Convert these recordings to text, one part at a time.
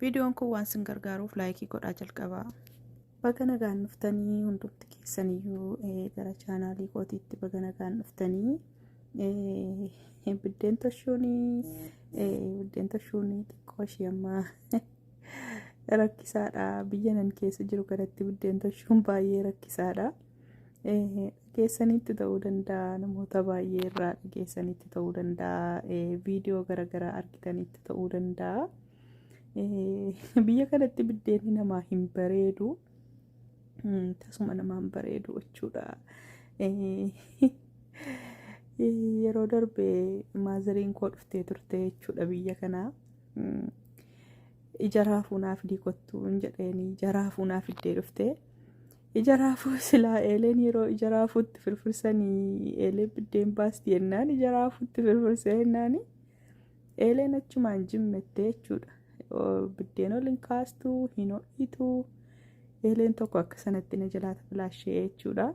Viidiyoon kun waan sin gargaaruuf laayikii godhaa jalqabaa. Baga nagaan dhuftanii hundumti keessaniyyuu gara chaanaalii kootiitti baga nagaan dhuftanii. Biddeen toshuunii xiqqoo ishee amma rakkisaadha. Biyya nan keessa jiru kanatti biddeen toshuun baay'ee rakkisaadha. Dhageessanitti ta'uu danda'a, namoota baay'ee irraa dhageessanitti ta'uu danda'a, viidiyoo garaagaraa argitanitti ta'uu danda'a. Biyya kanatti biddeenni namaa hin bareedu, tasuma namaa hin bareedu jechuudha. Yeroo darbee maazariin koo dhuftee turte jechuudha biyya kanaa. Ija raafuu naaf diikottuu hin jedheeni ija raafuu naaf iddee dhufte. Ija raafuu silaa eeleen yeroo ija raafuutti firfirsanii eelee biddeen baasti jennaan ija raafuutti firfirsee jennaan eeleen achumaan jimmettee jechuudha. Biddeen ol hin kaastuu hin ho'itu eeleen tokko akka sanatti na jalaa filaashee jechuudha.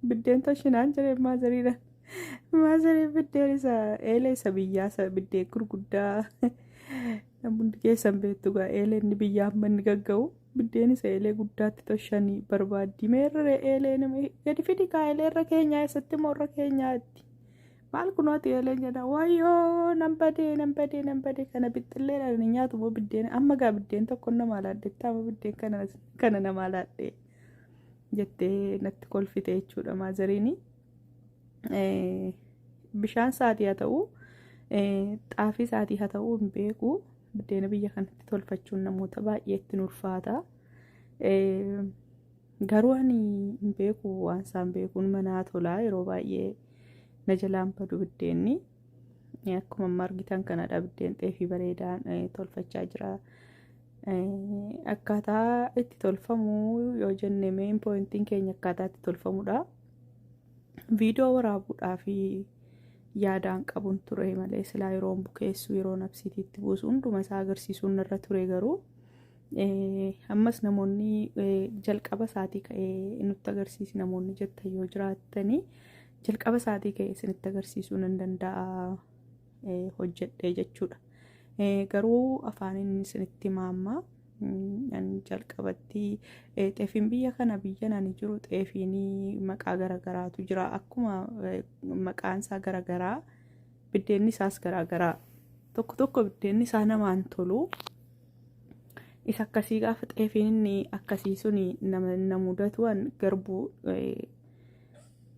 Biddeen toshinaan jedhee maazariidhaan maazariin biddeen isa eelee isa biyyaa isa biddeen gurguddaa namoonni keessan beektu gaa eeleen biyyaa amma inni gagga'u biddeen isa eelee guddaatti toshanii barbaaddi meerree eelee nama gadi fidi kaa eelee irra keenyaa eessatti immoo irra keenyaatti maal kunooti eeleen jedha wayyoo nan badee kana bixxilleedhaan ni nyaatu moo biddeen amma gaa biddeen tokko namaa laaddetti amma biddeen kana namaa laaddee jettee natti kolfite jechuudha maazariini. Bishaan saatii haa ta'u xaafii saatii haa ta'u hin beeku. Biddeena biyya kanatti tolfachuun namoota baay'eetti ulfaata. Garuu ani hin beeku waan isaan beekuun manaa tolaa yeroo baay'ee na jalaan badu biddeenni. Akkuma amma argitan kanadha biddeen xeefii bareedaan tolfachaa jira. Akkaataa itti tolfamu yoo jenne main pointiin keenya akkaataa itti tolfamudha. Viidiyoo waraabuudhaa fi yaadaan qabuun ture malee silaa yeroo bukeessu yeroo nabsiitiitti buusu hunduma isaa agarsiisuun irra ture garuu ammas namoonni jalqaba isaatii ka'ee nutti agarsiisi namoonni jettan yoo jiraattanii jalqaba isaatii ka'ee isinitti agarsiisuu nan danda'a hojjedhee jechuudha. Garuu afaan inni isinitti maammaa jalqabatti xeefiin biyya kana biyya nani jiru xeefiin maqaa garagaraatu jira akkuma maqaan isaa garagaraa biddeenni isaas garagaraa tokko biddeenni isaa namaan tolu isa akkasii gaafa xeefiin inni akkasii suni nama mudatuan garbuu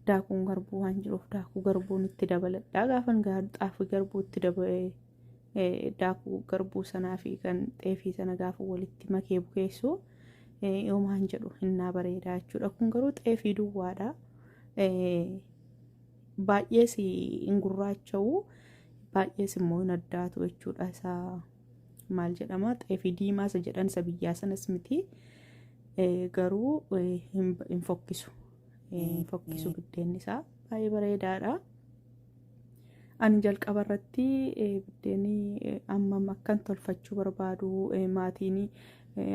daakuun garbuu waan jiruuf daakuu garbuun itti dabaladhaa gaafan xaafii garbuu itti dabalee daakuu garbuu sanaa fi kan xeefii sana gaafa walitti makee bukeessu yoomaan jedhu hinnaa bareedaa jechuudha. Kun garuu xeefii duwwaadha. Baay'ees hin gurraacha'u baay'ees immoo hin addaatu jechuudha. Isaa maal jedhama xeefii diimaa isa jedhan isa biyyaa sanas miti garuu hin fokkisu. Hin fokkisu biddeenni isaa baay'ee bareedaadha. Ani jalqaba irratti biddeenii amma akkan tolfachuu barbaadu maatiin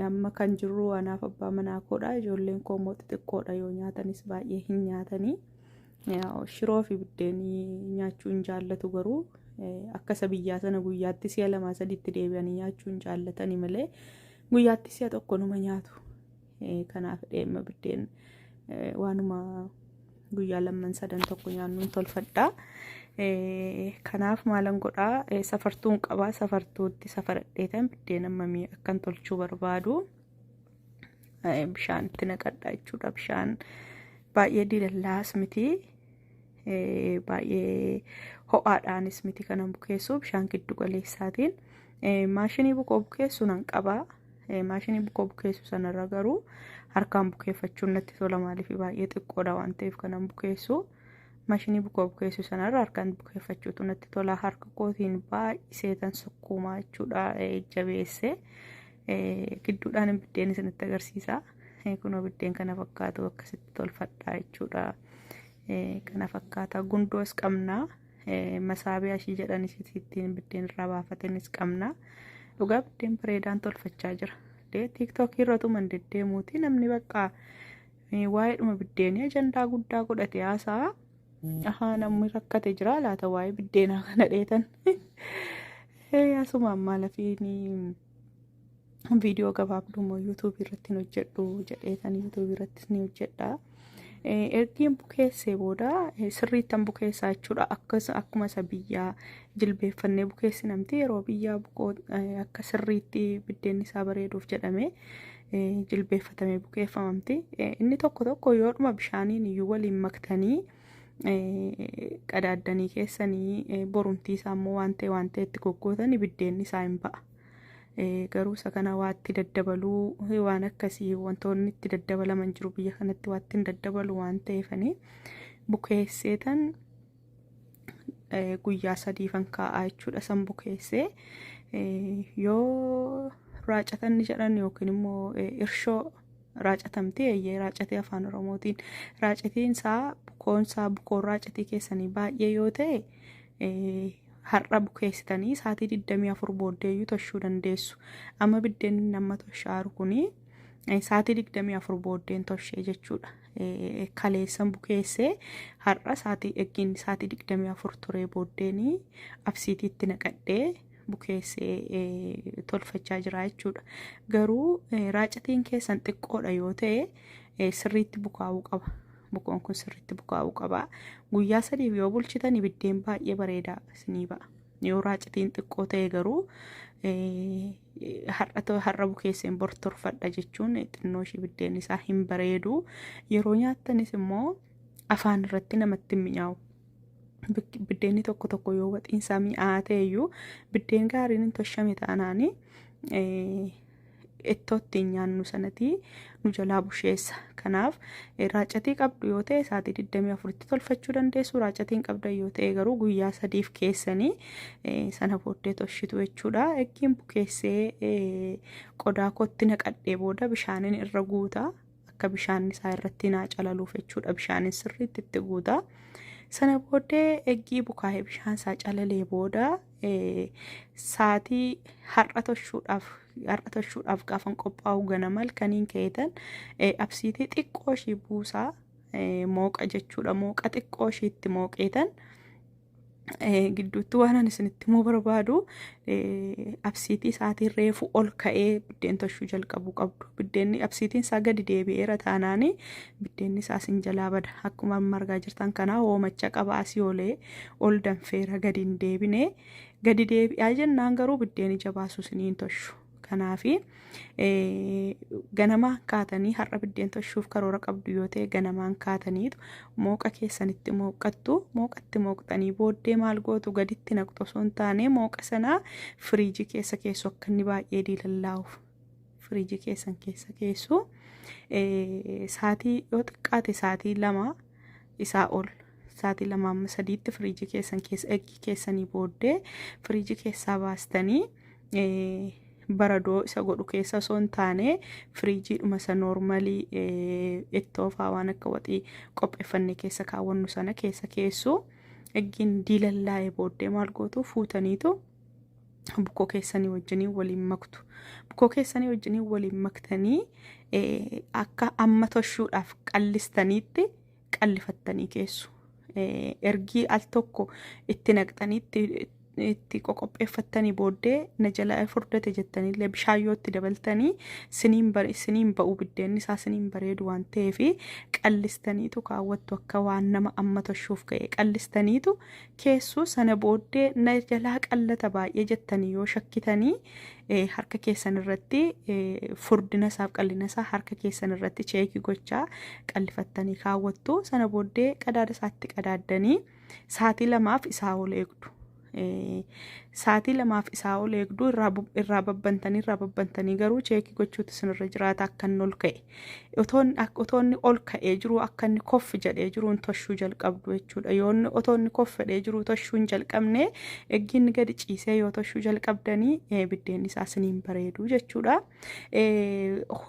amma kan jirru anaaf abbaa manaa koodha ijoolleen koo immoo xixiqqoodha yoo nyaatanis baay'ee hin nyaatanii shiroo fi biddeenii nyaachuu hin jaallatu garuu akka isa biyyaa sana guyyaatti si'a 2-3 deebi'anii nyaachuu hin jaallatanii malee guyyaatti si'a tokko numa nyaatu. Kanaaf dheemma biddeen waanuma guyyaa 2-3 tokko nyaannuun tolfadha. Kanaaf maalan godhaa safartuun qabaa safartuutti safaradheetan biddeen ammamii akkan tolchuu barbaadu bishaan itti naqadha jechuudha. Bishaan baay'ee dilallaas miti baay'ee ho'aadhaanis miti kanan bukeessu bishaan giddu galeessaatiin maashinii bukoo bukeessu nan qabaa. Maashinii bukoo bukeessu sanarra garuu harkaan bukeeffachuun natti tola maaliif baay'ee xiqqoodha waan ta'eef kanan bukeessu. Maashinii bukoo bukeessu sanarra harkaan bukeeffachuutu natti tola harka kootiin baay'isee tan sukkuumaa jechuudha jabeesse gidduudhaan biddeen isinitti agarsiisa. Kunoo biddeen kana fakkaatu akkasitti tolfadhaa jechuudha. Kana fakkaata gundoos qabna masaabiyaa ishii jedhanis ittiin biddeen irraa baafatanis qabna. Dhugaa biddeen bareedaan tolfachaa jira. TikTok irratti mandeddeemuuti namni bakka waa'eedhuma biddeenii ajandaa guddaa godhate haasaa namni rakkate jira laata waa'ee biddeenaa kana dheetan Asuma amma lafiini viidiyoo gabaabduu moo yuutuubii irratti hojjedhu jedheetan yuutuubii irrattis ni hojjedha. Ergiin bukeessee booda sirriittan bukeessaa jechuudha. Akkuma isa biyyaa jilbeeffannee bukeessinamti yeroo biyyaa akka sirriitti biddeen isaa bareeduuf jedhame jilbeeffatamee bukeeffamamti. Inni tokko yoodhuma bishaaniin iyyuu waliin maktanii qadaaddanii keessanii borumtii isaa immoo waan ta'e itti goggootanii biddeen isaa hin ba'a. Garuu isa kana waatti daddabaluu waan akkasii wantoonni itti daddabalaman jiru biyya kanatti waatti hin daddabalu waan ta'eefanii bukeesseetan guyyaa 3 kaa'aa jechuudha. San bukeessee yoo raacatanni jedhan yookiin immoo irshoo raacatamtee raacatee afaan oromootiin raacatiin isaa bukoon raacatii keessanii baay'ee yoo ta'e har'a bukeessitanii sa'aatii 24 booddeeyyuu toshuu dandeessu. Amma biddeen nama toshaaru kuni sa'aatii 24 booddeen toshee jechuudha. Kaleessan bukeessee har'a sa'aatii 24 turee booddeenii absiitiitti naqadhee bukeessee tolfachaa jira jechuudha. Garuu raacatiin keessan xiqqoodha yoo ta'e sirriitti bukaa'uu qaba. Bukoon kun sirriitti bukaa'uu qaba. Guyyaa 3 yoo bulchitanii biddeen baay'ee bareedaa isinii ba'a. Yoo raacatiin xiqqoo ta'e garuu har'a bukeesseen bor torfadha jechuun xinnoo ishii biddeen isaa hin bareedu. Yeroo nyaattanis immoo afaan irratti namatti hin mi'aawu. Biddeenni tokko yoo waxiin isaa mi'aa ta'eyyuu biddeen gaariin hin toshame taanaani ittootti nyaannu sanatti nu jalaa busheessa. Kanaaf raacatii qabdu yoo ta'e sa'aatii 24tti tolfachuu dandeessu. Raacatiin qabdan yoo ta'e garuu guyyaa 3 keessanii sana booddee toshitu jechuudha. Ergiin bukeessee qodaa kootti naqadhee booda bishaaniin irra guuta. Akka bishaan isaa irratti naa calaluuf jechuudha. Bishaaniin sirriitti itti guuta. Sana booddee eggii bukaa'ee bishaan isaa calalee booda sa'aatii har'a toshuudhaaf gaafan qophaa'u ganama halkaniin ka'eetan absiitii xiqqoo ishii buusaa mooqa jechuudha. Mooqa xiqqoo ishiitti mooqeetan gidduutti waan ani isinitti himuu barbaadu absiitii isaatiin reefu ol ka'ee biddeen toshuu jalqabuu qabdu. Biddeenni absiitiin isaa gadi deebi'eera taanaani biddeenni isaa sin jalaa bada. Akkuma margaa jirtan kanaa hoomacha qaba asii olee ol danfeera gadi hin deebine. Gadi deebi'aa jennaan garuu biddeen ija baasu siniin toshu. Kanaafi ganamaan kaatanii har'a biddeen toshuuf karoora qabdu yoo ta'e ganamaan kaataniitu mooqa keessanitti mooqattu. Mooqatti mooqxanii booddee maal gootu gaditti naqxu osoo hin taane mooqa sanaa firiijii keessa keessu akka inni baay'ee diilallaa'uuf. Firiijii keessan keessa keessu sa'aatii yoo xiqqaate sa'aatii 2 isaa ol. Sa'aatii 2-3tti firiijii keessan keessa eggii keessanii booddee firiijii keessaa baastanii baradoo isa godhu keessa osoo hin taane firiijiidhuma isa noormalii ittoofaa waan akka waxii qopheeffannee keessa kaawwannu sana keessa keessu. Eggiin diilallaa'ee booddee maal gootu fuutaniitu bukkoo keessanii wajjiniin waliin maktu. Bukkoo keessanii wajjiniin waliin maktanii akka amma toshuudhaaf qallistaniitti qallifattanii keessu. Ergii al tokko itti naqxaniitti itti qoqopheeffattanii booddee na jala furdate jettanii bishaan yoo itti dabaltanii siniin ba'u biddeen isaa siniin bareedu waan ta'eef qallistaniitu kaawwattu. Akka waan nama amma toshuuf ka'e qallistaniitu keessu. Sana booddee na jalaa qallata baay'ee jettanii yoo shakkitanii harka keessan irratti furdina isaaf qallina isaa harka keessan irratti cheekii gochaa qallifattanii kaawwattu. Sana booddee qadaada isaatti qadaaddanii sa'aatii 2 isaa ol eegdu. Sa'aatii 2 isaa ol eegdu. Irraa babbantanii garuu cheekii gochuutu isinirra jiraata akka inni ol ka'e. Otoonni ol ka'ee jiru akka inni koffi jedhee jiruun toshuu jalqabdu jechuudha. Yoo otoonni koffedhee jiru toshuu hin jalqabne eggiin gadi ciisee yoo toshuu jalqabdanii biddeen isaa siniin bareedu jechuudha.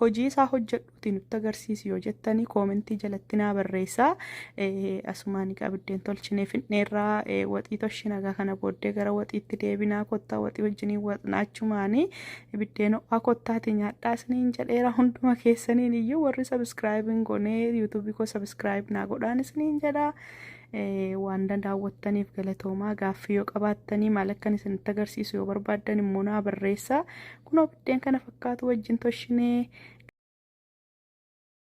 Hojii isaa hojjedhuutiin nutti agarsiisi yoo jettanii koomentii jalatti naa barreessaa. Asumaan egaa biddeen tolchinee finneerraa waxii toshina kana booddee gara waxiitti deebinaa kottaa waxii wajjiniin waxnaachumaanii biddeen ho'aa kottaati nyaadhaa isiniin jedheera. Hunduma keessaniin iyyuu warri sabiskiraayibiin goonee yuutuubii koo sabiskiraayib naa godhaan isiniin jedha. waan daawwattaniif galatoomaa. Gaaffii yoo qabaattanii maal akkan isinitti agarsiisu yoo barbaaddan immoo naa barreessaa. Kunoo biddeen kana fakkaatu wajjin toshinee